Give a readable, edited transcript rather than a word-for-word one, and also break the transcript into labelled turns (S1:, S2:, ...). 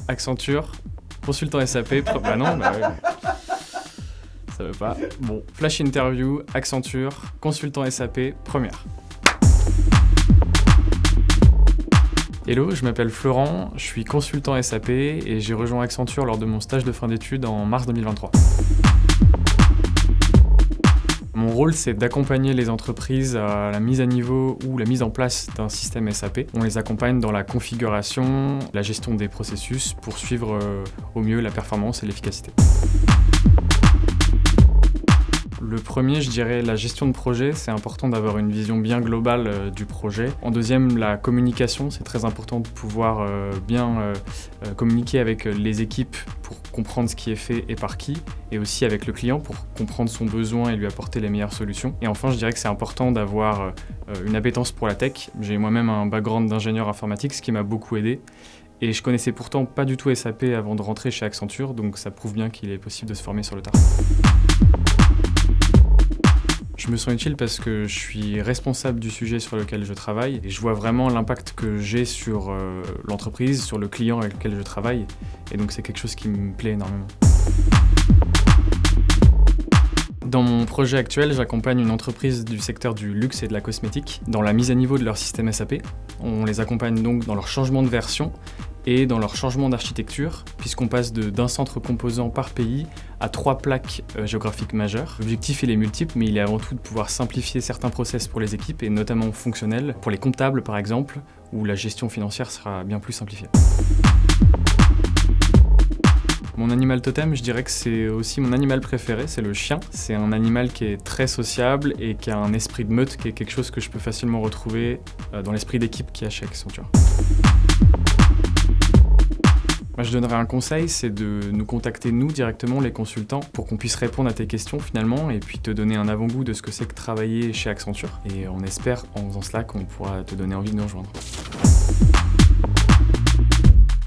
S1: Accenture, consultant SAP, bah non, bah ouais. Ça veut pas. Bon, flash interview, Accenture, consultant SAP, première. Hello, je m'appelle Florent, je suis consultant SAP et j'ai rejoint Accenture lors de mon stage de fin d'études en mars 2023. Mon rôle, c'est d'accompagner les entreprises à la mise à niveau ou la mise en place d'un système SAP. On les accompagne dans la configuration, la gestion des processus pour suivre au mieux la performance et l'efficacité. Le premier, je dirais la gestion de projet. C'est important d'avoir une vision bien globale du projet. En deuxième, la communication. C'est très important de pouvoir bien communiquer avec les équipes pour comprendre ce qui est fait et par qui, et aussi avec le client pour comprendre son besoin et lui apporter les meilleures solutions. Et enfin, je dirais que c'est important d'avoir une appétence pour la tech. J'ai moi-même un background d'ingénieur informatique, ce qui m'a beaucoup aidé. Et je connaissais pourtant pas du tout SAP avant de rentrer chez Accenture, donc ça prouve bien qu'il est possible de se former sur le tard. Je me sens utile parce que je suis responsable du sujet sur lequel je travaille et je vois vraiment l'impact que j'ai sur l'entreprise, sur le client avec lequel je travaille. Et donc c'est quelque chose qui me plaît énormément. Dans mon projet actuel, j'accompagne une entreprise du secteur du luxe et de la cosmétique dans la mise à niveau de leur système SAP. On les accompagne donc dans leur changement de version et dans leur changement d'architecture, puisqu'on passe d'un centre composant par pays à 3 plaques géographiques majeures. L'objectif, il est multiple, mais il est avant tout de pouvoir simplifier certains process pour les équipes, et notamment fonctionnels, pour les comptables par exemple, où la gestion financière sera bien plus simplifiée. Mon animal totem, je dirais que c'est aussi mon animal préféré, c'est le chien. C'est un animal qui est très sociable et qui a un esprit de meute, qui est quelque chose que je peux facilement retrouver dans l'esprit d'équipe qu'il y a chez Accenture. Moi, je donnerais un conseil, c'est de nous contacter nous directement, les consultants, pour qu'on puisse répondre à tes questions finalement et puis te donner un avant-goût de ce que c'est que travailler chez Accenture. Et on espère en faisant cela qu'on pourra te donner envie de nous rejoindre.